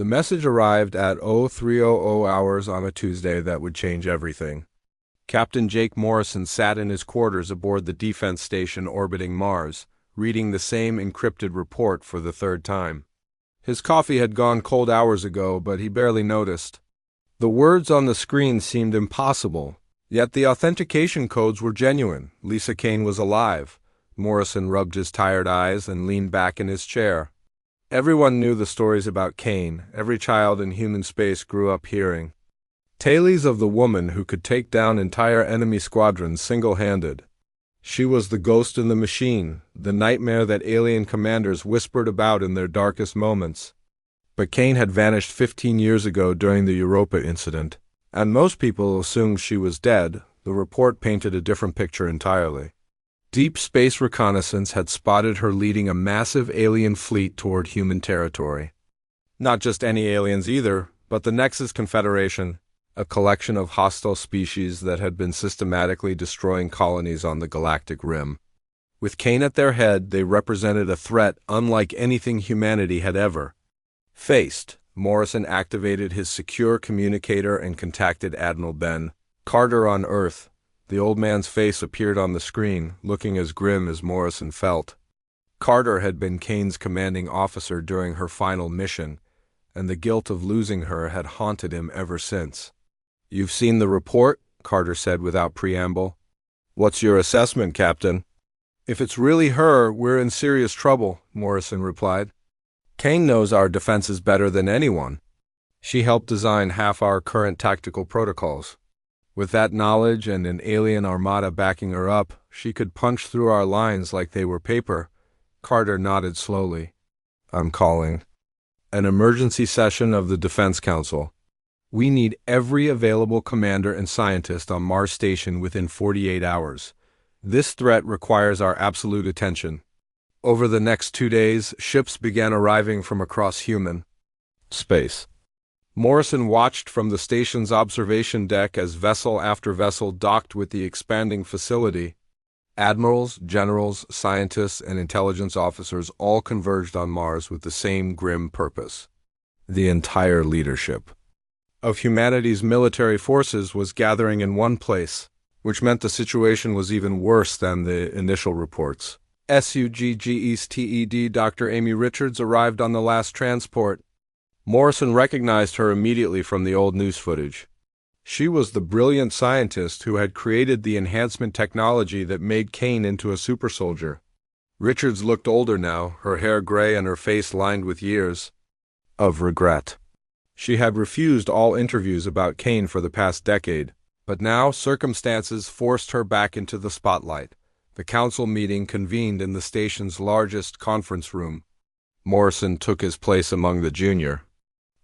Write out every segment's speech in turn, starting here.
The message arrived at 0300 hours on a Tuesday that would change everything. Captain Jake Morrison sat in his quarters aboard the defense station orbiting Mars, reading the same encrypted report for the third time. His coffee had gone cold hours ago, but he barely noticed. The words on the screen seemed impossible, yet the authentication codes were genuine. Lisa Kane was alive. Morrison rubbed his tired eyes and leaned back in his chair. Everyone knew the stories about Kane. Every child in human space grew up hearing tales of the woman who could take down entire enemy squadrons single-handed. She was the ghost in the machine, the nightmare that alien commanders whispered about in their darkest moments. But Kane had vanished 15 years ago during the Europa incident, and most people assumed she was dead. The report painted a different picture entirely. Deep space reconnaissance had spotted her leading a massive alien fleet toward human territory. Not just any aliens either, but the Nexus Confederation, a collection of hostile species that had been systematically destroying colonies on the galactic rim. With Kane at their head, they represented a threat unlike anything humanity had ever faced. Morrison activated his secure communicator and contacted Admiral Ben Carter on Earth. The old man's face appeared on the screen, looking as grim as Morrison felt. Carter had been Kane's commanding officer during her final mission, and the guilt of losing her had haunted him ever since. "You've seen the report?" Carter said without preamble. "What's your assessment, Captain?" "If it's really her, we're in serious trouble," Morrison replied. "Kane knows our defenses better than anyone. She helped design half our current tactical protocols. With that knowledge and an alien armada backing her up, she could punch through our lines like they were paper." Carter nodded slowly. "I'm calling an emergency session of the Defense Council. We need every available commander and scientist on Mars Station within 48 hours. This threat requires our absolute attention." Over the next 2 days, ships began arriving from across human space. Morrison watched from the station's observation deck as vessel after vessel docked with the expanding facility. Admirals, generals, scientists, and intelligence officers all converged on Mars with the same grim purpose. The entire leadership of humanity's military forces was gathering in one place, which meant the situation was even worse than the initial reports. SUGGESTED Dr. Amy Richards arrived on the last transport. Morrison recognized her immediately from the old news footage. She was the brilliant scientist who had created the enhancement technology that made Kane into a super soldier. Richards looked older now, her hair gray and her face lined with years of regret. She had refused all interviews about Kane for the past decade, but now circumstances forced her back into the spotlight. The council meeting convened in the station's largest conference room. Morrison took his place among the junior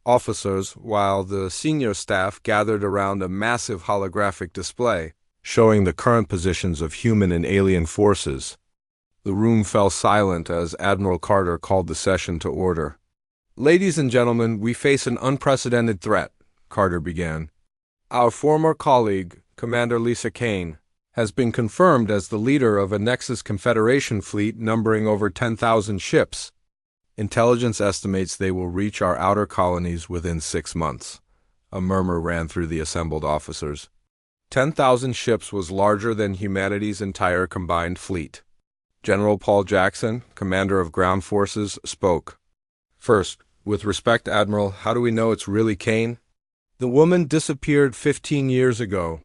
officers, while the senior staff gathered around a massive holographic display, showing the current positions of human and alien forces. The room fell silent as Admiral Carter called the session to order. "Ladies and gentlemen, we face an unprecedented threat," Carter began. "Our former colleague, Commander Lisa Kane, has been confirmed as the leader of a Nexus Confederation fleet numbering over 10,000 ships. Intelligence estimates they will reach our outer colonies within 6 months." A murmur ran through the assembled officers. 10,000 ships was larger than humanity's entire combined fleet. General Paul Jackson, commander of ground forces, spoke. "First, with respect, Admiral, how do we know it's really Kane? The woman disappeared 15 years ago.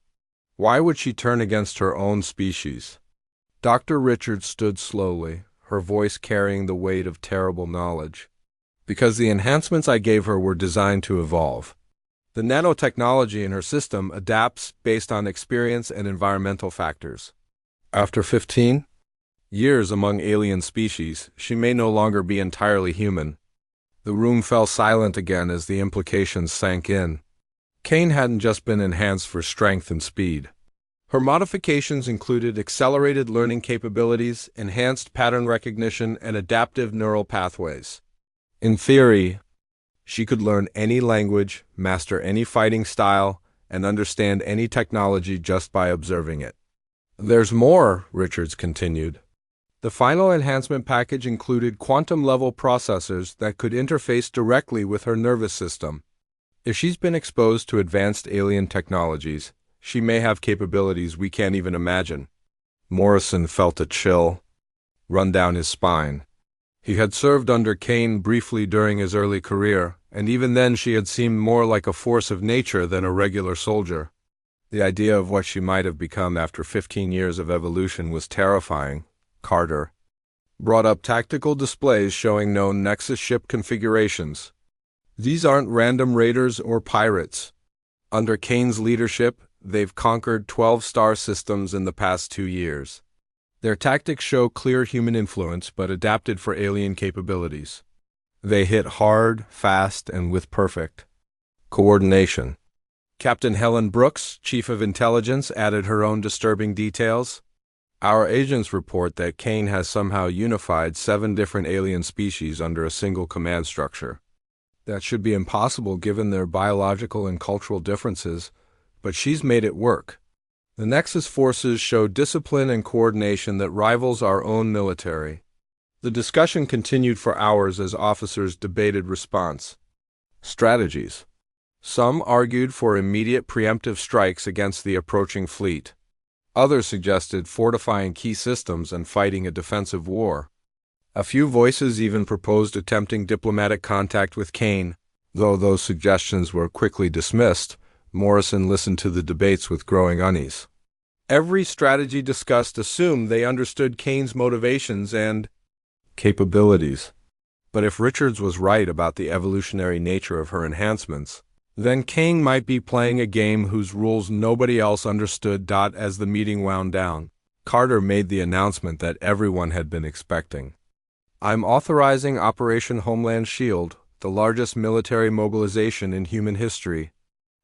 Why would she turn against her own species?" Dr. Richards stood slowly, her voice carrying the weight of terrible knowledge. "Because the enhancements I gave her were designed to evolve. The nanotechnology in her system adapts based on experience and environmental factors. After 15 years among alien species, she may no longer be entirely human." The room fell silent again as the implications sank in. Kane hadn't just been enhanced for strength and speed. Her modifications included accelerated learning capabilities, enhanced pattern recognition, and adaptive neural pathways. In theory, she could learn any language, master any fighting style, and understand any technology just by observing it. "There's more," Richards continued. The final enhancement package included quantum-level processors that could interface directly with her nervous system. If she's been exposed to advanced alien technologies, she may have capabilities we can't even imagine. Morrison felt a chill run down his spine. He had served under Kane briefly during his early career, and even then she had seemed more like a force of nature than a regular soldier. The idea of what she might have become after 15 years of evolution was terrifying. Carter brought up tactical displays showing known Nexus ship configurations. These aren't random raiders or pirates. Under Kane's leadership, they've conquered 12 star systems in the past 2 years. Their tactics show clear human influence but adapted for alien capabilities. They hit hard, fast, and with perfect coordination. Captain Helen Brooks, Chief of Intelligence, added her own disturbing details. Our agents report that Kane has somehow unified 7 different alien species under a single command structure. That should be impossible given their biological and cultural differences, but she's made it work. The Nexus forces show discipline and coordination that rivals our own military. The discussion continued for hours as officers debated response strategies. Some argued for immediate preemptive strikes against the approaching fleet. Others suggested fortifying key systems and fighting a defensive war. A few voices even proposed attempting diplomatic contact with Kane. Though those suggestions were quickly dismissed, Morrison listened to the debates with growing unease. Every strategy discussed assumed they understood Kane's motivations and capabilities. But if Richards was right about the evolutionary nature of her enhancements, then Kane might be playing a game whose rules nobody else understood. As the meeting wound down, Carter made the announcement that everyone had been expecting. I'm authorizing Operation Homeland Shield, the largest military mobilization in human history.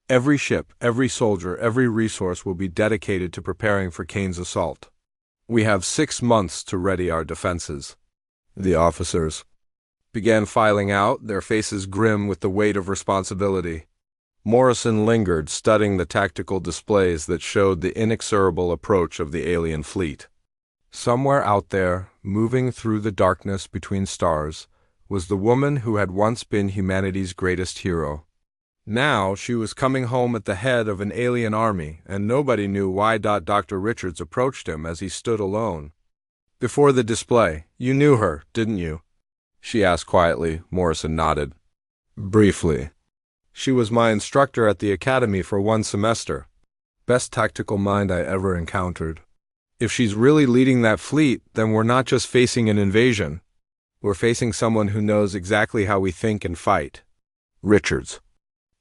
Every ship, every soldier, every resource will be dedicated to preparing for Kane's assault. We have 6 months to ready our defenses. The officers began filing out, their faces grim with the weight of responsibility. Morrison lingered, studying the tactical displays that showed the inexorable approach of the alien fleet. Somewhere out there, moving through the darkness between stars, was the woman who had once been humanity's greatest hero. Now she was coming home at the head of an alien army, and nobody knew why. Dr. Richards approached him as he stood alone. Before the display, you knew her, didn't you? She asked quietly. Morrison nodded. Briefly. She was my instructor at the academy for 1 semester. Best tactical mind I ever encountered. If she's really leading that fleet, then we're not just facing an invasion. We're facing someone who knows exactly how we think and fight. Richards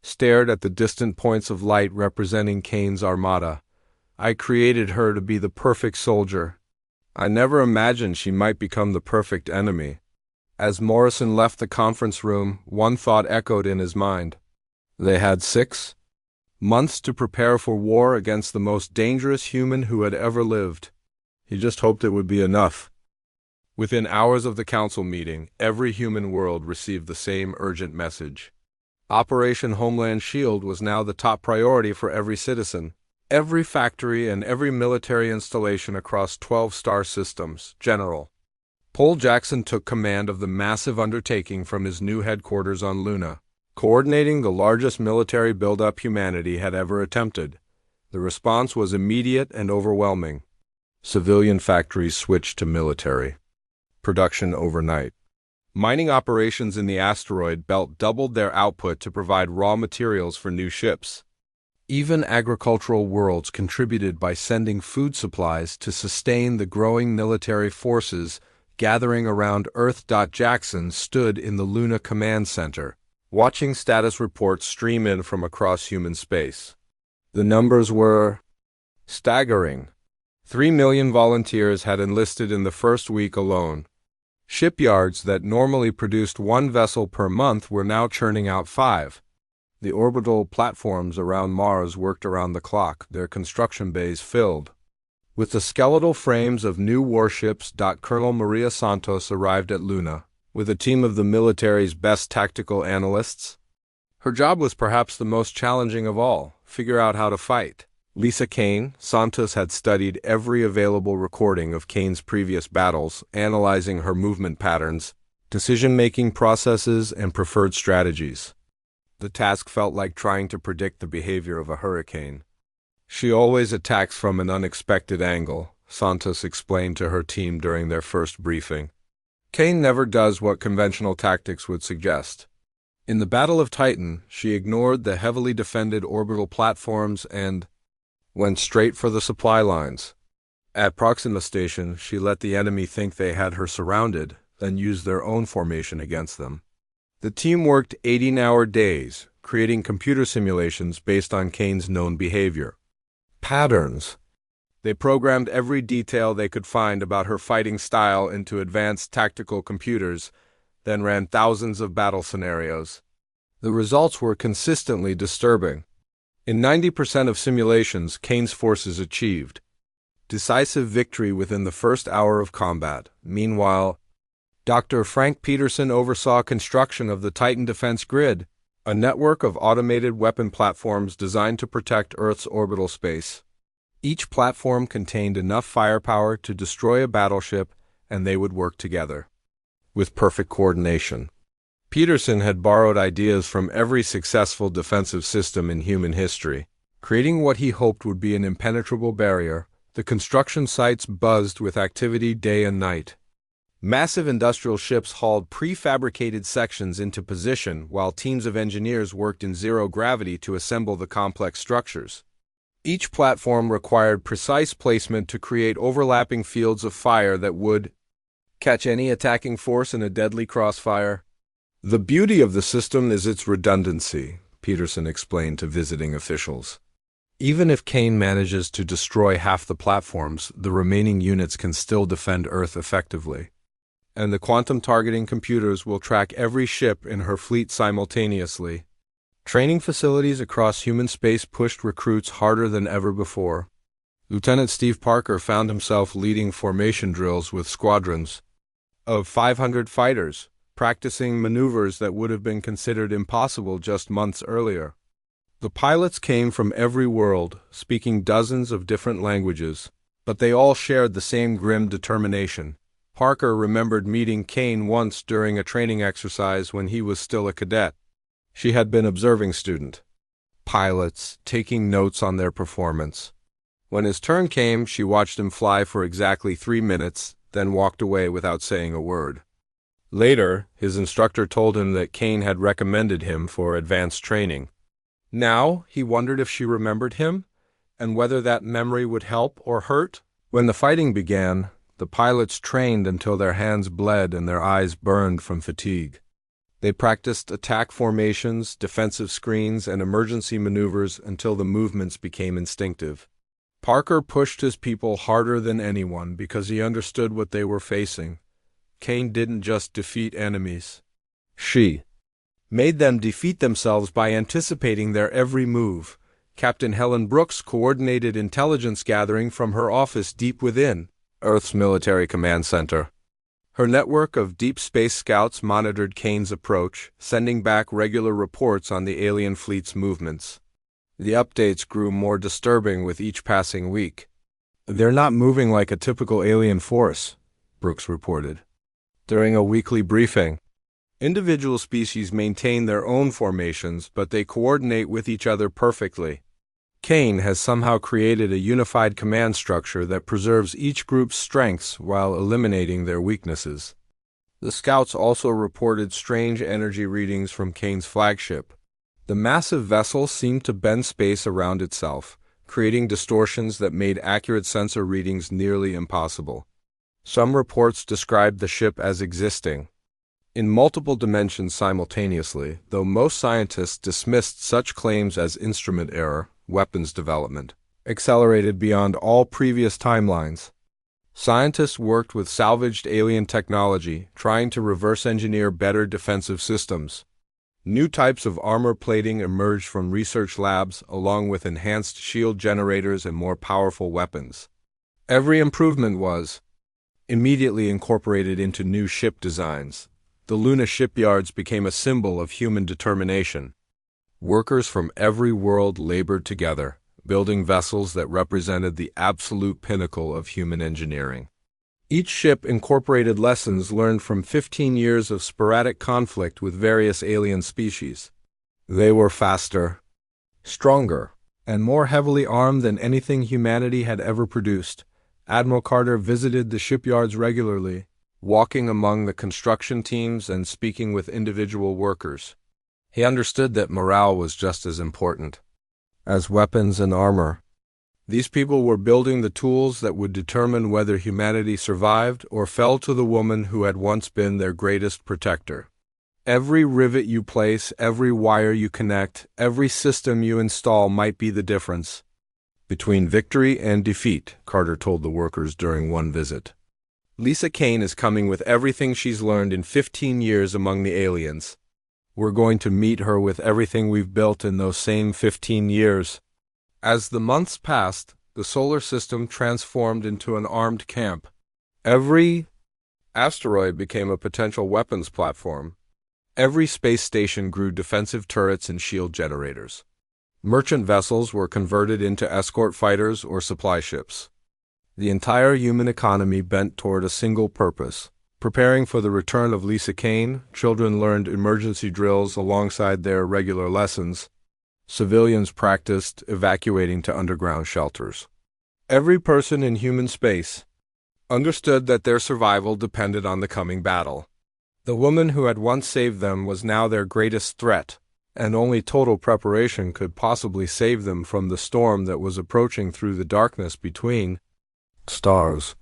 stared at the distant points of light representing Kane's armada. I created her to be the perfect soldier. I never imagined she might become the perfect enemy. As Morrison left the conference room, one thought echoed in his mind. They had 6 months to prepare for war against the most dangerous human who had ever lived. He just hoped it would be enough. Within hours of the council meeting, every human world received the same urgent message. Operation Homeland Shield was now the top priority for every citizen. Every factory and every military installation across 12 star systems. General Paul Jackson took command of the massive undertaking from his new headquarters on Luna, coordinating the largest military buildup humanity had ever attempted. The response was immediate and overwhelming. Civilian factories switched to military production overnight. Mining operations in the asteroid belt doubled their output to provide raw materials for new ships. Even agricultural worlds contributed by sending food supplies to sustain the growing military forces gathering around Earth. Jackson stood in the Luna Command Center, watching status reports stream in from across human space. The numbers were staggering. 3 million volunteers had enlisted in the first week alone. Shipyards that normally produced 1 vessel per month were now churning out 5. The orbital platforms around Mars worked around the clock, their construction bays filled with the skeletal frames of new warships. Colonel Maria Santos arrived at Luna with a team of the military's best tactical analysts. Her job was perhaps the most challenging of all: figure out how to fight. Lisa Kane, Santos had studied every available recording of Kane's previous battles, analyzing her movement patterns, decision-making processes, and preferred strategies. The task felt like trying to predict the behavior of a hurricane. She always attacks from an unexpected angle, Santos explained to her team during their first briefing. Kane never does what conventional tactics would suggest. In the Battle of Titan, she ignored the heavily defended orbital platforms and went straight for the supply lines. At Proxima Station, she let the enemy think they had her surrounded, then used their own formation against them. The team worked 18-hour days, creating computer simulations based on Kane's known behavior. Patterns. They programmed every detail they could find about her fighting style into advanced tactical computers, then ran thousands of battle scenarios. The results were consistently disturbing. In 90% of simulations, Kane's forces achieved decisive victory within the first hour of combat. Meanwhile, Dr. Frank Peterson oversaw construction of the Titan Defense Grid, a network of automated weapon platforms designed to protect Earth's orbital space. Each platform contained enough firepower to destroy a battleship, and they would work together with perfect coordination. Peterson had borrowed ideas from every successful defensive system in human history, creating what he hoped would be an impenetrable barrier. The construction sites buzzed with activity day and night. Massive industrial ships hauled prefabricated sections into position while teams of engineers worked in zero gravity to assemble the complex structures. Each platform required precise placement to create overlapping fields of fire that would catch any attacking force in a deadly crossfire. The beauty of the system is its redundancy, Peterson explained to visiting officials. Even if Kane manages to destroy half the platforms, the remaining units can still defend Earth effectively. And the quantum targeting computers will track every ship in her fleet simultaneously. Training facilities across human space pushed recruits harder than ever before. Lieutenant Steve Parker found himself leading formation drills with squadrons of 500 fighters, practicing maneuvers that would have been considered impossible just months earlier. The pilots came from every world, speaking dozens of different languages, but they all shared the same grim determination. Parker remembered meeting Kane once during a training exercise when he was still a cadet. She had been observing student pilots, taking notes on their performance. When his turn came, she watched him fly for exactly 3 minutes, then walked away without saying a word. Later, his instructor told him that Kane had recommended him for advanced training. Now, he wondered if she remembered him, and whether that memory would help or hurt. When the fighting began, the pilots trained until their hands bled and their eyes burned from fatigue. They practiced attack formations, defensive screens, and emergency maneuvers until the movements became instinctive. Parker pushed his people harder than anyone because he understood what they were facing. Kane didn't just defeat enemies. She made them defeat themselves by anticipating their every move. Captain Helen Brooks coordinated intelligence gathering from her office deep within Earth's military command center. Her network of deep space scouts monitored Kane's approach, sending back regular reports on the alien fleet's movements. The updates grew more disturbing with each passing week. "They're not moving like a typical alien force," Brooks reported. During a weekly briefing, individual species maintain their own formations, but they coordinate with each other perfectly. Kane has somehow created a unified command structure that preserves each group's strengths while eliminating their weaknesses. The scouts also reported strange energy readings from Kane's flagship. The massive vessel seemed to bend space around itself, creating distortions that made accurate sensor readings nearly impossible. Some reports described the ship as existing in multiple dimensions simultaneously, though most scientists dismissed such claims as instrument error. Weapons development accelerated beyond all previous timelines. Scientists worked with salvaged alien technology, trying to reverse engineer better defensive systems. New types of armor plating emerged from research labs, along with enhanced shield generators and more powerful weapons. Every improvement was immediately incorporated into new ship designs. The Luna shipyards became a symbol of human determination. Workers from every world labored together, building vessels that represented the absolute pinnacle of human engineering. Each ship incorporated lessons learned from 15 years of sporadic conflict with various alien species. They were faster, stronger, and more heavily armed than anything humanity had ever produced. Admiral Carter visited the shipyards regularly, walking among the construction teams and speaking with individual workers. He understood that morale was just as important as weapons and armor. These people were building the tools that would determine whether humanity survived or fell to the woman who had once been their greatest protector. Every rivet you place, every wire you connect, every system you install might be the difference between victory and defeat, Carter told the workers during one visit. Lisa Kane is coming with everything she's learned in 15 years among the aliens. We're going to meet her with everything we've built in those same 15 years. As the months passed, the solar system transformed into an armed camp. Every asteroid became a potential weapons platform. Every space station grew defensive turrets and shield generators. Merchant vessels were converted into escort fighters or supply ships. The entire human economy bent toward a single purpose. Preparing for the return of Lisa Kane, children learned emergency drills alongside their regular lessons. Civilians practiced evacuating to underground shelters. Every person in human space understood that their survival depended on the coming battle. The woman who had once saved them was now their greatest threat, and only total preparation could possibly save them from the storm that was approaching through the darkness between stars.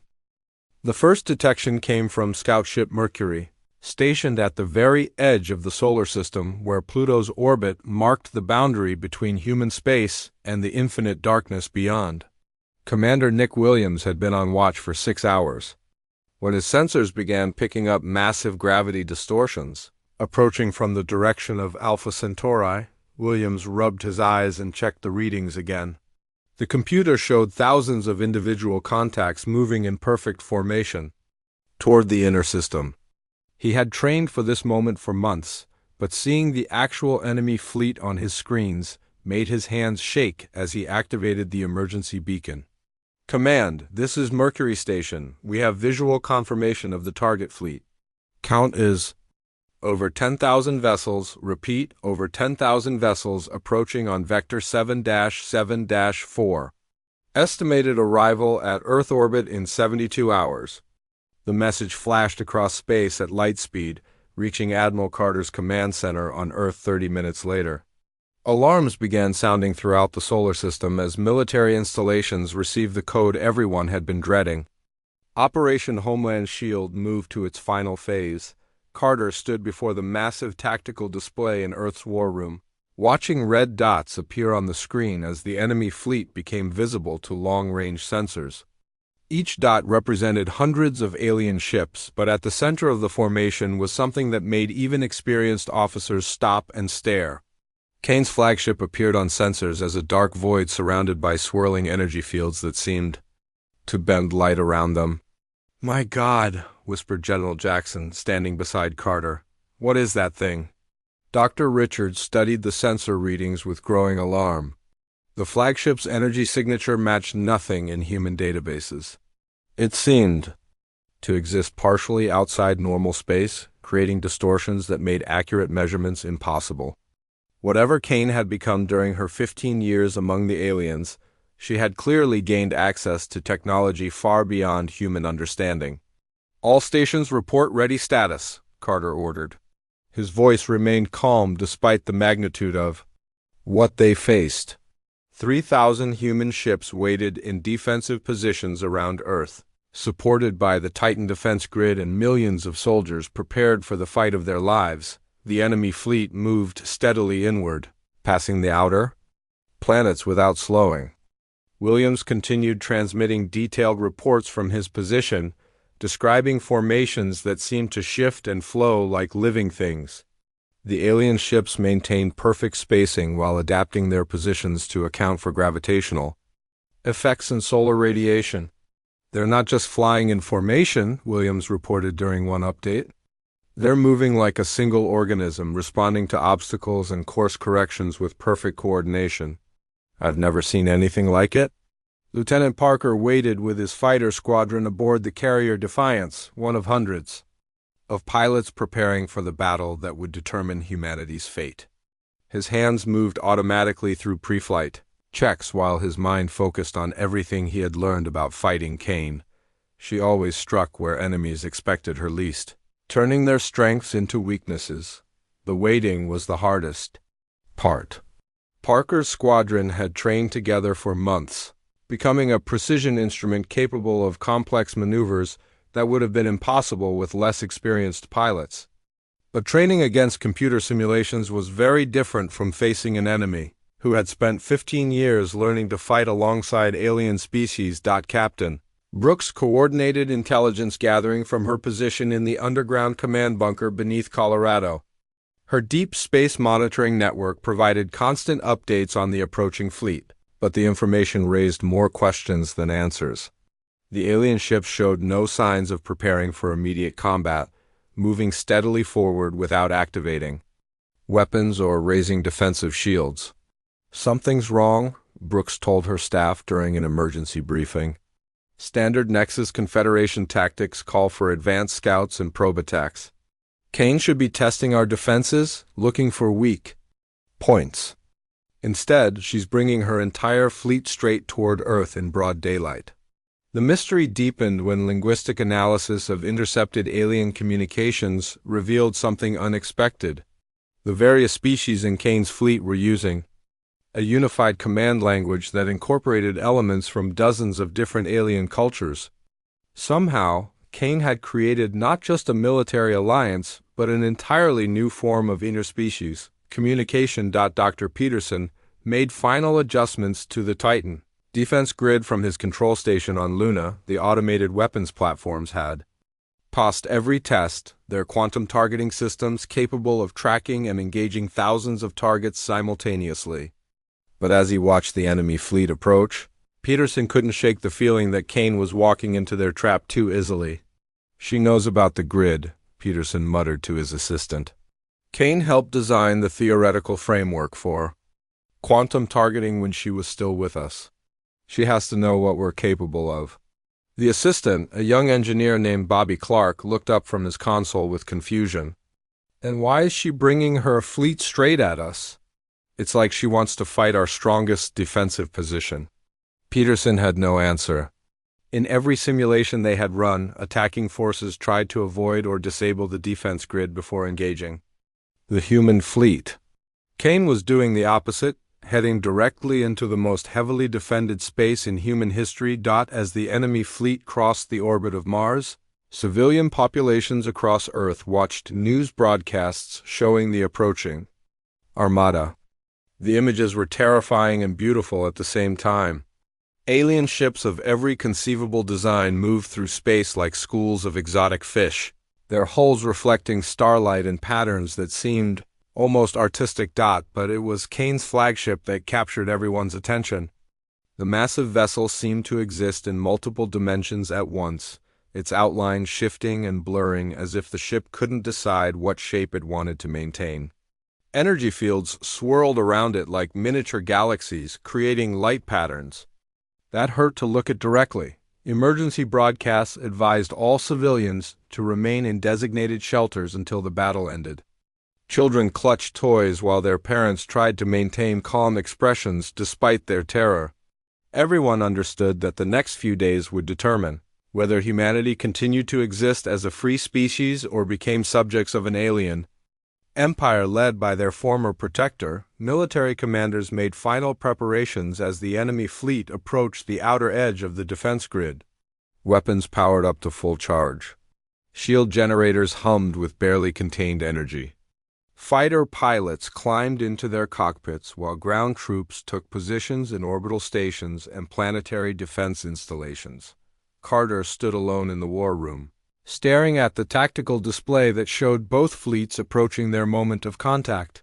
The first detection came from scout ship Mercury, stationed at the very edge of the solar system where Pluto's orbit marked the boundary between human space and the infinite darkness beyond. Commander Nick Williams had been on watch for 6 hours. When his sensors began picking up massive gravity distortions, approaching from the direction of Alpha Centauri, Williams rubbed his eyes and checked the readings again. The computer showed thousands of individual contacts moving in perfect formation toward the inner system. He had trained for this moment for months, but seeing the actual enemy fleet on his screens made his hands shake as he activated the emergency beacon. Command, this is Mercury Station. We have visual confirmation of the target fleet. Count is over 10,000 vessels, repeat, over 10,000 vessels approaching on Vector 7-7-4. Estimated arrival at Earth orbit in 72 hours. The message flashed across space at light speed, reaching Admiral Carter's command center on Earth 30 minutes later. Alarms began sounding throughout the solar system as military installations received the code everyone had been dreading. Operation Homeland Shield moved to its final phase. Carter stood before the massive tactical display in Earth's war room, watching red dots appear on the screen as the enemy fleet became visible to long-range sensors. Each dot represented hundreds of alien ships, but at the center of the formation was something that made even experienced officers stop and stare. Kane's flagship appeared on sensors as a dark void surrounded by swirling energy fields that seemed to bend light around them. "My God," whispered General Jackson, standing beside Carter. "What is that thing?" Dr. Richards studied the sensor readings with growing alarm. The flagship's energy signature matched nothing in human databases. It seemed to exist partially outside normal space, creating distortions that made accurate measurements impossible. Whatever Kane had become during her 15 years among the aliens, she had clearly gained access to technology far beyond human understanding. "All stations report ready status," Carter ordered. His voice remained calm despite the magnitude of what they faced. 3,000 human ships waited in defensive positions around Earth, supported by the Titan defense grid and millions of soldiers prepared for the fight of their lives. The enemy fleet moved steadily inward, passing the outer planets without slowing. Williams continued transmitting detailed reports from his position, describing formations that seemed to shift and flow like living things. The alien ships maintained perfect spacing while adapting their positions to account for gravitational effects and solar radiation. "They're not just flying in formation," Williams reported during one update. "They're moving like a single organism, responding to obstacles and course corrections with perfect coordination." I've never seen anything like it. Lieutenant Parker waited with his fighter squadron aboard the carrier Defiance, one of hundreds of pilots preparing for the battle that would determine humanity's fate. His hands moved automatically through pre-flight checks while his mind focused on everything he had learned about fighting Kane. She always struck where enemies expected her least, turning their strengths into weaknesses. The waiting was the hardest part. Parker's squadron had trained together for months, becoming a precision instrument capable of complex maneuvers that would have been impossible with less experienced pilots. But training against computer simulations was very different from facing an enemy who had spent 15 years learning to fight alongside alien species. Captain Brooks coordinated intelligence gathering from her position in the underground command bunker beneath Colorado. Her deep space monitoring network provided constant updates on the approaching fleet, but the information raised more questions than answers. The alien ships showed no signs of preparing for immediate combat, moving steadily forward without activating weapons or raising defensive shields. "Something's wrong," Brooks told her staff during an emergency briefing. Standard Nexus Confederation tactics call for advanced scouts and probe attacks. Kane should be testing our defenses, looking for weak points. Instead, she's bringing her entire fleet straight toward Earth in broad daylight. The mystery deepened when linguistic analysis of intercepted alien communications revealed something unexpected. The various species in Kane's fleet were using a unified command language that incorporated elements from dozens of different alien cultures. Somehow, Kane had created not just a military alliance, but an entirely new form of interspecies communication. Dr. Peterson made final adjustments to the Titan defense grid from his control station on Luna. The automated weapons platforms had passed every test, their quantum targeting systems capable of tracking and engaging thousands of targets simultaneously. But as he watched the enemy fleet approach, Peterson couldn't shake the feeling that Kane was walking into their trap too easily. "She knows about the grid," Peterson muttered to his assistant. "Kane helped design the theoretical framework for quantum targeting when she was still with us. She has to know what we're capable of." The assistant, a young engineer named Bobby Clark, looked up from his console with confusion. "And why is she bringing her fleet straight at us? It's like she wants to fight our strongest defensive position." Peterson had no answer. In every simulation they had run, attacking forces tried to avoid or disable the defense grid before engaging the human fleet. Kane was doing the opposite, heading directly into the most heavily defended space in human history. As the enemy fleet crossed the orbit of Mars, civilian populations across Earth watched news broadcasts showing the approaching armada. The images were terrifying and beautiful at the same time. Alien ships of every conceivable design moved through space like schools of exotic fish, their hulls reflecting starlight in patterns that seemed almost artistic. But it was Kane's flagship that captured everyone's attention. The massive vessel seemed to exist in multiple dimensions at once, its outline shifting and blurring as if the ship couldn't decide what shape it wanted to maintain. Energy fields swirled around it like miniature galaxies, creating light patterns that hurt to look at directly. Emergency broadcasts advised all civilians to remain in designated shelters until the battle ended. Children clutched toys while their parents tried to maintain calm expressions despite their terror. Everyone understood that the next few days would determine whether humanity continued to exist as a free species or became subjects of an alien empire led by their former protector. Military commanders made final preparations as the enemy fleet approached the outer edge of the defense grid. Weapons powered up to full charge. Shield generators hummed with barely contained energy. Fighter pilots climbed into their cockpits while ground troops took positions in orbital stations and planetary defense installations. Carter stood alone in the war room, staring at the tactical display that showed both fleets approaching their moment of contact.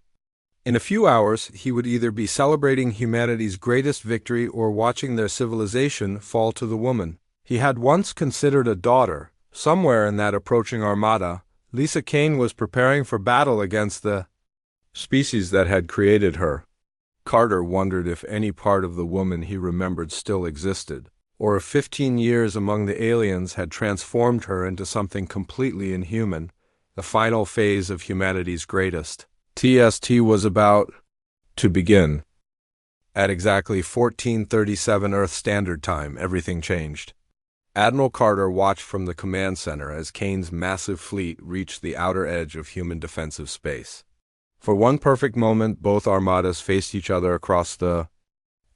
In a few hours, he would either be celebrating humanity's greatest victory or watching their civilization fall to the woman he had once considered a daughter. Somewhere in that approaching armada, Lisa Kane was preparing for battle against the species that had created her. Carter wondered if any part of the woman he remembered still existed, or if 15 years among the aliens had transformed her into something completely inhuman, the final phase of humanity's greatest. TST was about to begin. At exactly 14:37 Earth Standard Time, everything changed. Admiral Carter watched from the command center as Kane's massive fleet reached the outer edge of human defensive space. For one perfect moment, both armadas faced each other across the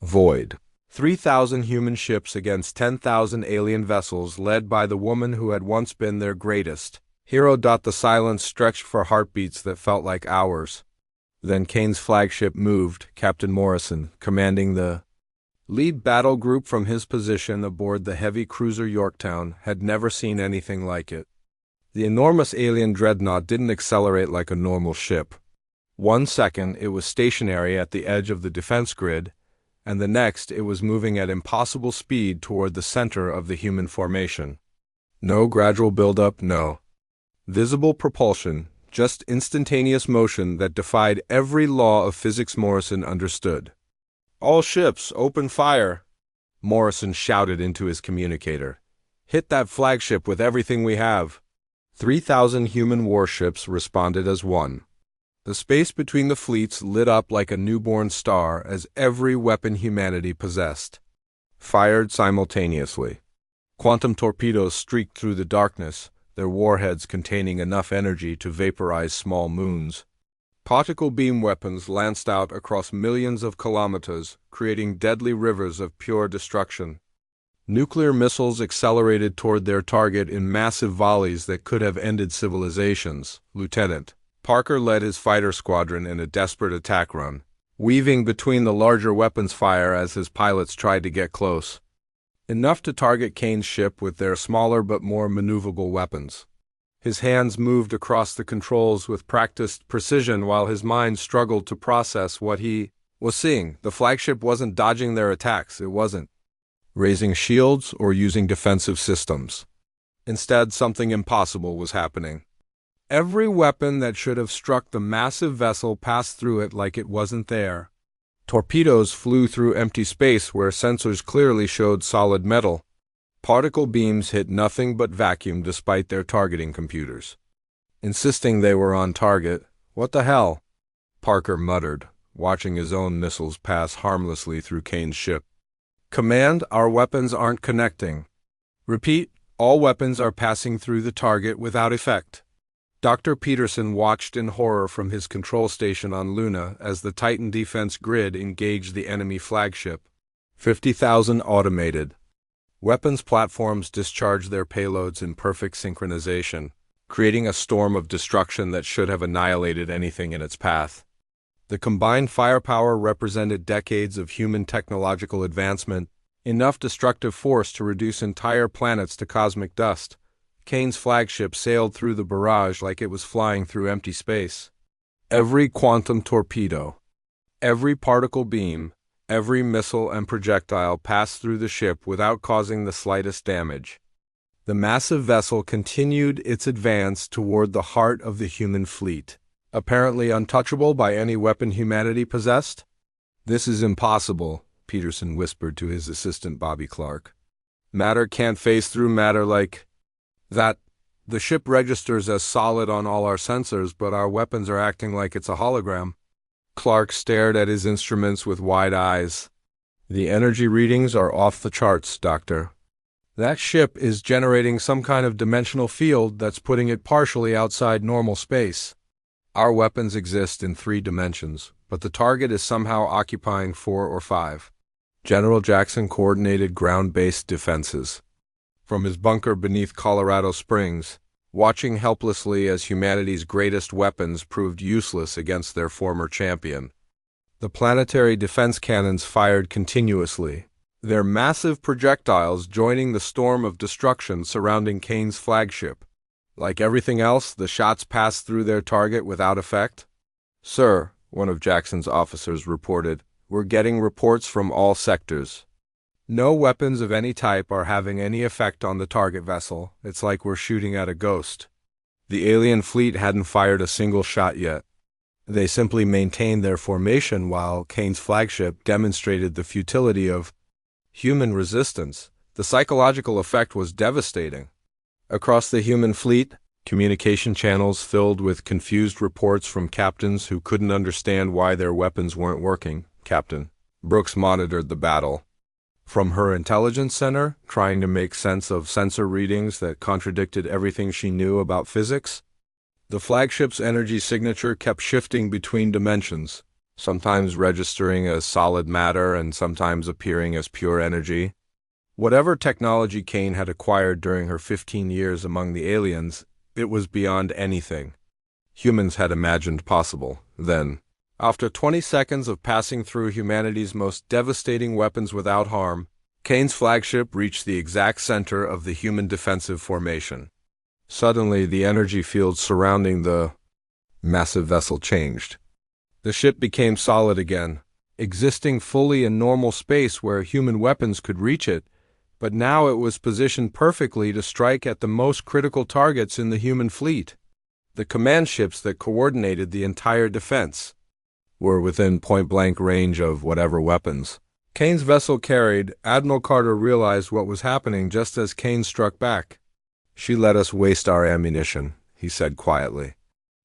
void. 3,000 human ships against 10,000 alien vessels led by the woman who had once been their greatest hero. The silence stretched for heartbeats that felt like hours. Then Kane's flagship moved, Captain Morrison, commanding the lead battle group from his position aboard the heavy cruiser Yorktown, had never seen anything like it. The enormous alien dreadnought didn't accelerate like a normal ship. 1 second it was stationary at the edge of the defense grid, and the next it was moving at impossible speed toward the center of the human formation. No gradual buildup, no visible propulsion, just instantaneous motion that defied every law of physics Morrison understood. "All ships, open fire!" Morrison shouted into his communicator. "Hit that flagship with everything we have." 3,000 human warships responded as one. The space between the fleets lit up like a newborn star as every weapon humanity possessed fired simultaneously. Quantum torpedoes streaked through the darkness, their warheads containing enough energy to vaporize small moons. Particle beam weapons lanced out across millions of kilometers, creating deadly rivers of pure destruction. Nuclear missiles accelerated toward their target in massive volleys that could have ended civilizations. Lieutenant Parker led his fighter squadron in a desperate attack run, weaving between the larger weapons fire as his pilots tried to get close. Enough to target Kane's ship with their smaller but more maneuverable weapons. His hands moved across the controls with practiced precision while his mind struggled to process what he was seeing. The flagship wasn't dodging their attacks, it wasn't raising shields or using defensive systems. Instead, something impossible was happening. Every weapon that should have struck the massive vessel passed through it like it wasn't there. Torpedoes flew through empty space where sensors clearly showed solid metal. Particle beams hit nothing but vacuum despite their targeting computers, insisting they were on target. "What the hell?" Parker muttered, watching his own missiles pass harmlessly through Kane's ship. "Command, our weapons aren't connecting." "Repeat, all weapons are passing through the target without effect." Dr. Peterson watched in horror from his control station on Luna as the Titan defense grid engaged the enemy flagship. 50,000 automated weapons platforms discharged their payloads in perfect synchronization, creating a storm of destruction that should have annihilated anything in its path. The combined firepower represented decades of human technological advancement, enough destructive force to reduce entire planets to cosmic dust. Kane's flagship sailed through the barrage like it was flying through empty space. Every quantum torpedo, every particle beam, every missile and projectile passed through the ship without causing the slightest damage. The massive vessel continued its advance toward the heart of the human fleet, apparently untouchable by any weapon humanity possessed. "This is impossible," Peterson whispered to his assistant Bobby Clark. "Matter can't phase through matter like that. The ship registers as solid on all our sensors, but our weapons are acting like it's a hologram." Clark stared at his instruments with wide eyes. "The energy readings are off the charts, Doctor. That ship is generating some kind of dimensional field that's putting it partially outside normal space. Our weapons exist in 3 dimensions, but the target is somehow occupying 4 or 5. General Jackson coordinated ground-based defenses. From his bunker beneath Colorado Springs, watching helplessly as humanity's greatest weapons proved useless against their former champion. The planetary defense cannons fired continuously, their massive projectiles joining the storm of destruction surrounding Kane's flagship. Like everything else, the shots passed through their target without effect. "Sir," one of Jackson's officers reported, "we're getting reports from all sectors. No weapons of any type are having any effect on the target vessel. It's like we're shooting at a ghost." The alien fleet hadn't fired a single shot yet. They simply maintained their formation while Kane's flagship demonstrated the futility of human resistance. The psychological effect was devastating. Across the human fleet, communication channels filled with confused reports from captains who couldn't understand why their weapons weren't working. Captain Brooks monitored the battle from her intelligence center, trying to make sense of sensor readings that contradicted everything she knew about physics. The flagship's energy signature kept shifting between dimensions, sometimes registering as solid matter and sometimes appearing as pure energy. Whatever technology Kane had acquired during her 15 years among the aliens, it was beyond anything humans had imagined possible then. After 20 seconds of passing through humanity's most devastating weapons without harm, Kane's flagship reached the exact center of the human defensive formation. Suddenly, the energy field surrounding the massive vessel changed. The ship became solid again, existing fully in normal space where human weapons could reach it, but now it was positioned perfectly to strike at the most critical targets in the human fleet. The command ships that coordinated the entire defense were within point-blank range of whatever weapons Kane's vessel carried. Admiral Carter realized what was happening just as Kane struck back. "She let us waste our ammunition," he said quietly.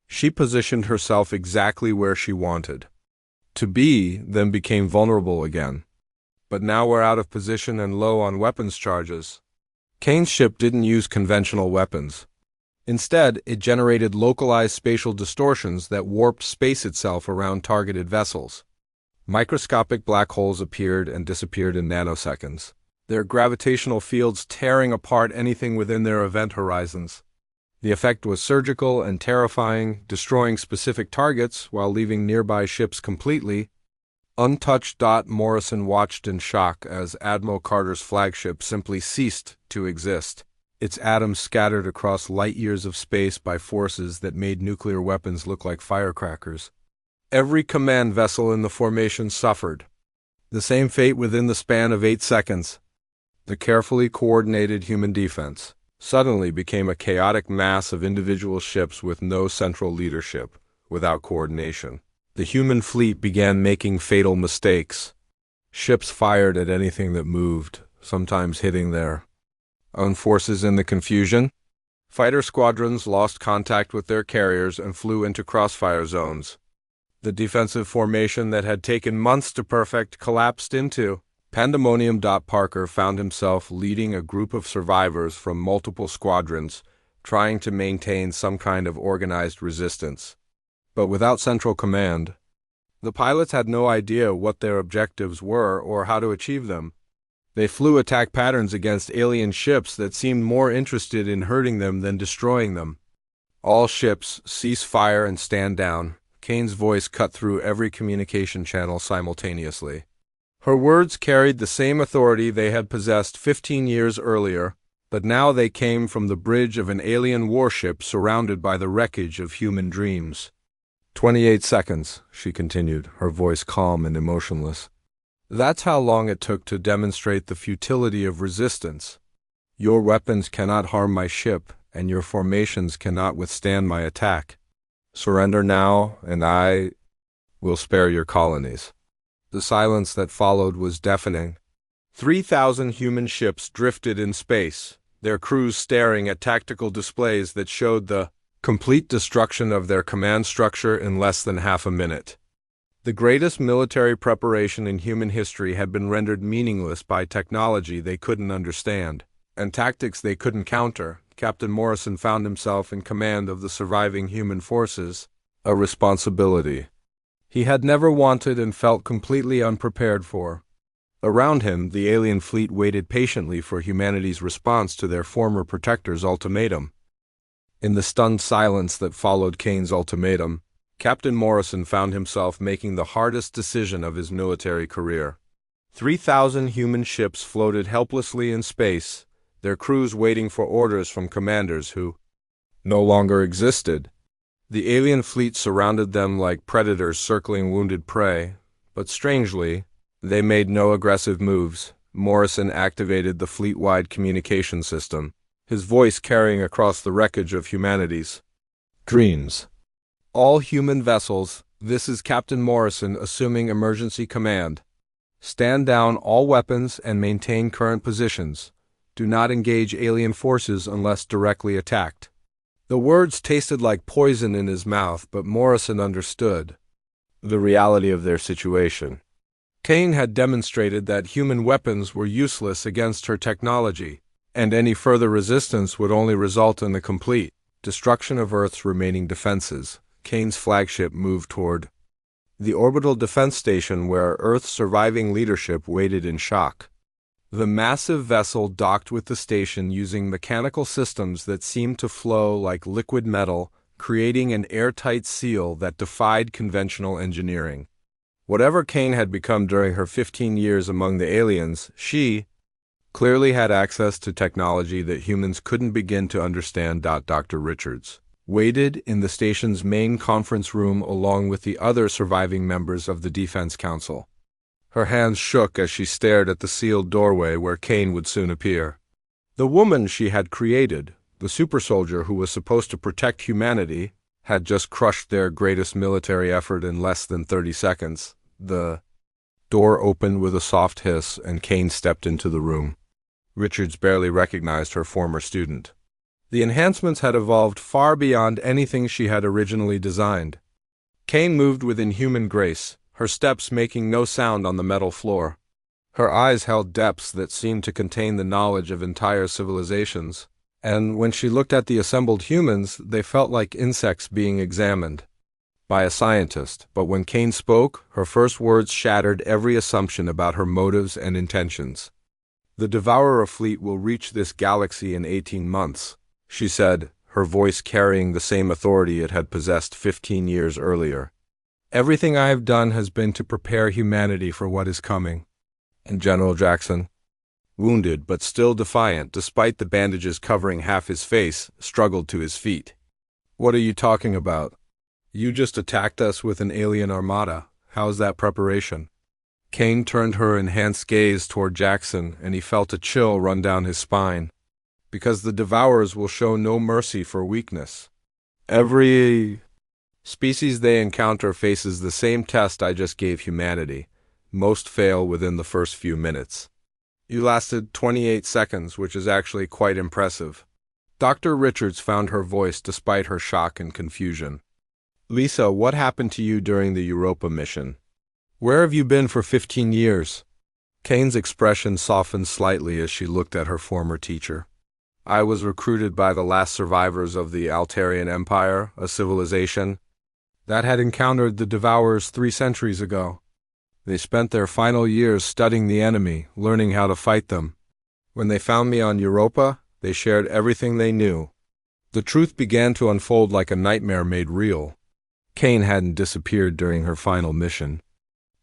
"She positioned herself exactly where she wanted to be, then became vulnerable again. But now we're out of position and low on weapons charges." Kane's ship didn't use conventional weapons. Instead, it generated localized spatial distortions that warped space itself around targeted vessels. Microscopic black holes appeared and disappeared in nanoseconds, their gravitational fields tearing apart anything within their event horizons. The effect was surgical and terrifying, destroying specific targets while leaving nearby ships completely untouched. Morrison watched in shock as Admiral Carter's flagship simply ceased to exist, its atoms scattered across light years of space by forces that made nuclear weapons look like firecrackers. Every command vessel in the formation suffered the same fate within the span of 8 seconds. The carefully coordinated human defense suddenly became a chaotic mass of individual ships with no central leadership, without coordination. The human fleet began making fatal mistakes. Ships fired at anything that moved, sometimes hitting their own forces in the confusion. Fighter squadrons lost contact with their carriers and flew into crossfire zones. The defensive formation that had taken months to perfect collapsed into pandemonium. Parker found himself leading a group of survivors from multiple squadrons, trying to maintain some kind of organized resistance. But without central command, the pilots had no idea what their objectives were or how to achieve them. They flew attack patterns against alien ships that seemed more interested in hurting them than destroying them. "All ships, cease fire and stand down." Kane's voice cut through every communication channel simultaneously. Her words carried the same authority they had possessed 15 years earlier, but now they came from the bridge of an alien warship surrounded by the wreckage of human dreams. 28 seconds, she continued, her voice calm and emotionless. "That's how long it took to demonstrate the futility of resistance. Your weapons cannot harm my ship, and your formations cannot withstand my attack. Surrender now, and I will spare your colonies." The silence that followed was deafening. 3,000 human ships drifted in space, their crews staring at tactical displays that showed the complete destruction of their command structure in less than half a minute. The greatest military preparation in human history had been rendered meaningless by technology they couldn't understand, and tactics they couldn't counter. Captain Morrison found himself in command of the surviving human forces, a responsibility he had never wanted and felt completely unprepared for. Around him, the alien fleet waited patiently for humanity's response to their former protector's ultimatum. In the stunned silence that followed Kane's ultimatum, Captain Morrison found himself making the hardest decision of his military career. 3,000 human ships floated helplessly in space, their crews waiting for orders from commanders who no longer existed. The alien fleet surrounded them like predators circling wounded prey, but strangely, they made no aggressive moves. Morrison activated the fleet-wide communication system, his voice carrying across the wreckage of humanity's dreams. "All human vessels, This is Captain Morrison assuming emergency command. Stand down all weapons and maintain current positions. Do not engage alien forces unless directly attacked." The words tasted like poison in his mouth, but Morrison understood the reality of their situation. Kane had demonstrated that human weapons were useless against her technology, and any further resistance would only result in the complete destruction of Earth's remaining defenses. Kane's flagship moved toward the orbital defense station where Earth's surviving leadership waited in shock. The massive vessel docked with the station using mechanical systems that seemed to flow like liquid metal, creating an airtight seal that defied conventional engineering. Whatever Kane had become during her 15 years among the aliens, she clearly had access to technology that humans couldn't begin to understand. Dr. Richards waited in the station's main conference room along with the other surviving members of the Defense Council. Her hands shook as she stared at the sealed doorway where Kane would soon appear. The woman she had created, the super soldier who was supposed to protect humanity, had just crushed their greatest military effort in less than 30 seconds. The door opened with a soft hiss, and Kane stepped into the room. Richards barely recognized her former student. The enhancements had evolved far beyond anything she had originally designed. Kane moved with inhuman grace, her steps making no sound on the metal floor. Her eyes held depths that seemed to contain the knowledge of entire civilizations, and when she looked at the assembled humans, they felt like insects being examined by a scientist. But when Kane spoke, her first words shattered every assumption about her motives and intentions. "The Devourer fleet will reach this galaxy in 18 months, she said, her voice carrying the same authority it had possessed 15 years earlier. "Everything I have done has been to prepare humanity for what is coming." And General Jackson, wounded but still defiant despite the bandages covering half his face, struggled to his feet. "What are you talking about? You just attacked us with an alien armada. How's that preparation?" Kane turned her enhanced gaze toward Jackson, and he felt a chill run down his spine. "Because the Devourers will show no mercy for weakness. Every species they encounter faces the same test I just gave humanity. Most fail within the first few minutes." "You lasted 28 seconds, which is actually quite impressive." Dr. Richards found her voice despite her shock and confusion. "Lisa, what happened to you during the Europa mission? Where have you been for 15 years? Kane's expression softened slightly as she looked at her former teacher. "I was recruited by the last survivors of the Altarian Empire, a civilization that had encountered the Devourers 3 centuries ago. They spent their final years studying the enemy, learning how to fight them. When they found me on Europa, they shared everything they knew. The truth began to unfold like a nightmare made real." Kane hadn't disappeared during her final mission.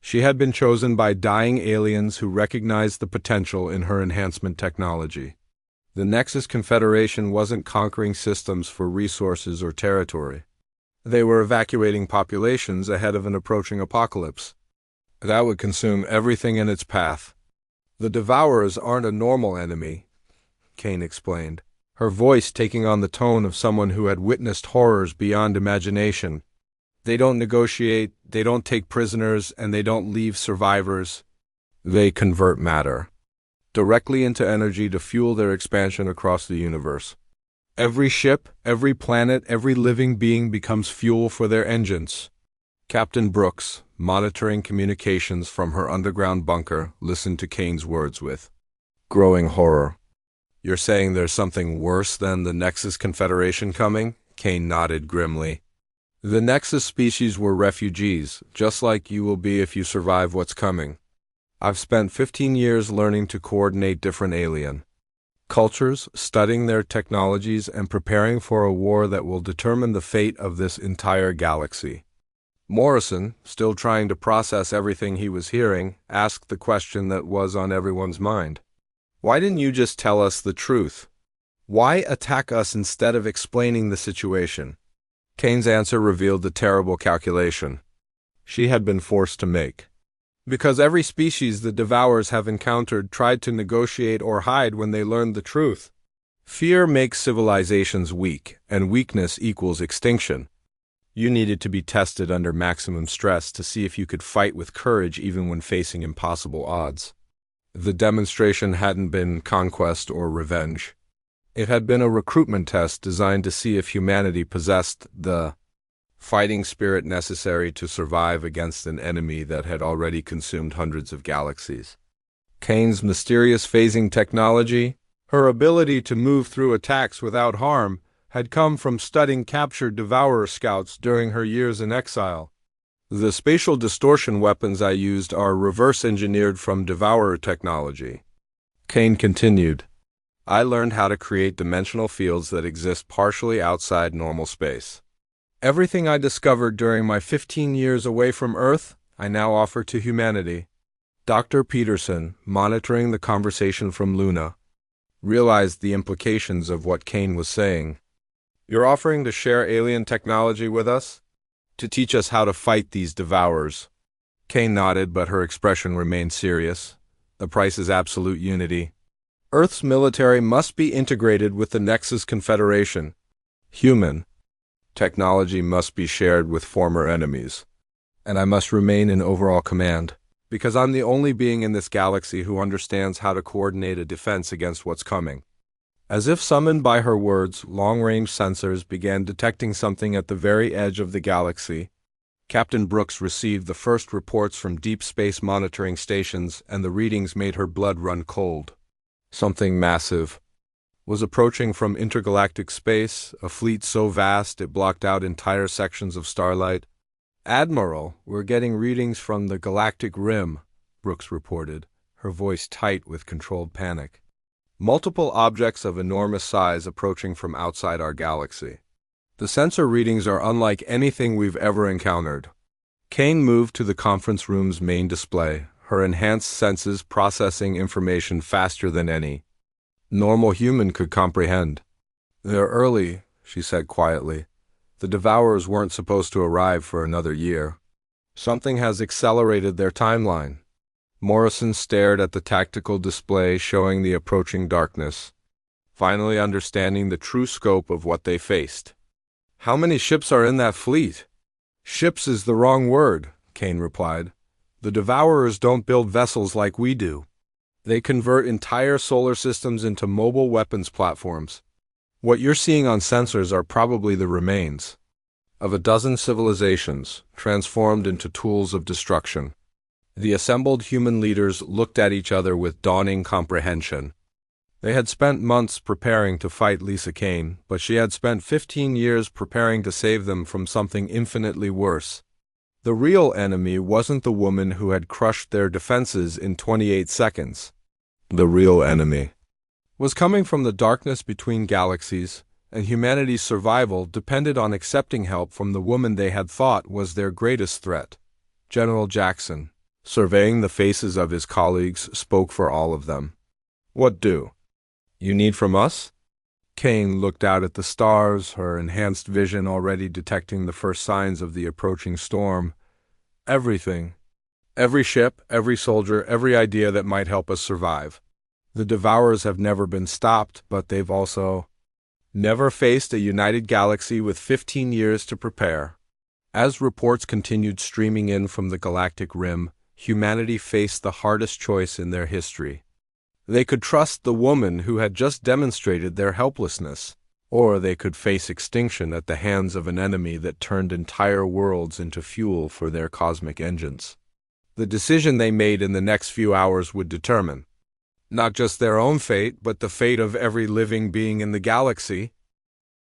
She had been chosen by dying aliens who recognized the potential in her enhancement technology. The Nexus Confederation wasn't conquering systems for resources or territory. They were evacuating populations ahead of an approaching apocalypse that would consume everything in its path. "The Devourers aren't a normal enemy," Kane explained, her voice taking on the tone of someone who had witnessed horrors beyond imagination. "They don't negotiate, they don't take prisoners, and they don't leave survivors. They convert matter directly into energy to fuel their expansion across the universe. Every ship, every planet, every living being becomes fuel for their engines." Captain Brooks, monitoring communications from her underground bunker, listened to Kane's words with growing horror. "You're saying there's something worse than the Nexus Confederation coming?" Kane nodded grimly. "The Nexus species were refugees, just like you will be if you survive what's coming. I've spent 15 years learning to coordinate different alien cultures, studying their technologies, and preparing for a war that will determine the fate of this entire galaxy." Morrison, still trying to process everything he was hearing, asked the question that was on everyone's mind. "Why didn't you just tell us the truth? Why attack us instead of explaining the situation?" Kane's answer revealed the terrible calculation she had been forced to make. "Because every species the Devourers have encountered tried to negotiate or hide when they learned the truth. Fear makes civilizations weak, and weakness equals extinction. You needed to be tested under maximum stress to see if you could fight with courage even when facing impossible odds. The demonstration hadn't been conquest or revenge. It had been a recruitment test designed to see if humanity possessed the fighting spirit necessary to survive against an enemy that had already consumed hundreds of galaxies. Kane's mysterious phasing technology, her ability to move through attacks without harm, had come from studying captured Devourer scouts during her years in exile. The spatial distortion weapons I used are reverse-engineered from Devourer technology. Kane continued, I learned how to create dimensional fields that exist partially outside normal space. Everything I discovered during my 15 years away from Earth, I now offer to humanity. Dr. Peterson, monitoring the conversation from Luna, realized the implications of what Kane was saying. You're offering to share alien technology with us? To teach us how to fight these Devourers? Kane nodded, but her expression remained serious. The price is absolute unity. Earth's military must be integrated with the Nexus Confederation. Human technology must be shared with former enemies. And I must remain in overall command, because I'm the only being in this galaxy who understands how to coordinate a defense against what's coming. As if summoned by her words, long-range sensors began detecting something at the very edge of the galaxy. Captain Brooks received the first reports from deep space monitoring stations, and the readings made her blood run cold. Something massive was approaching from intergalactic space, a fleet so vast it blocked out entire sections of starlight. Admiral, we're getting readings from the Galactic Rim, Brooks reported, her voice tight with controlled panic. Multiple objects of enormous size approaching from outside our galaxy. The sensor readings are unlike anything we've ever encountered. Kane moved to the conference room's main display, her enhanced senses processing information faster than any normal human could comprehend. They're early, she said quietly. The Devourers weren't supposed to arrive for another year. Something has accelerated their timeline. Morrison stared at the tactical display showing the approaching darkness, finally understanding the true scope of what they faced. How many ships are in that fleet? Ships is the wrong word, Kane replied. The Devourers don't build vessels like we do. They convert entire solar systems into mobile weapons platforms. What you're seeing on sensors are probably the remains of a dozen civilizations transformed into tools of destruction. The assembled human leaders looked at each other with dawning comprehension. They had spent months preparing to fight Lisa Kane, but she had spent 15 years preparing to save them from something infinitely worse. The real enemy wasn't the woman who had crushed their defenses in 28 seconds. The real enemy was coming from the darkness between galaxies, and humanity's survival depended on accepting help from the woman they had thought was their greatest threat. General Jackson, surveying the faces of his colleagues, spoke for all of them. What do you need from us? Kane looked out at the stars, her enhanced vision already detecting the first signs of the approaching storm. Everything. Every ship, every soldier, every idea that might help us survive. The Devourers have never been stopped, but they've also never faced a united galaxy with 15 years to prepare. As reports continued streaming in from the Galactic Rim, humanity faced the hardest choice in their history. They could trust the woman who had just demonstrated their helplessness, or they could face extinction at the hands of an enemy that turned entire worlds into fuel for their cosmic engines. The decision they made in the next few hours would determine not just their own fate, but the fate of every living being in the galaxy.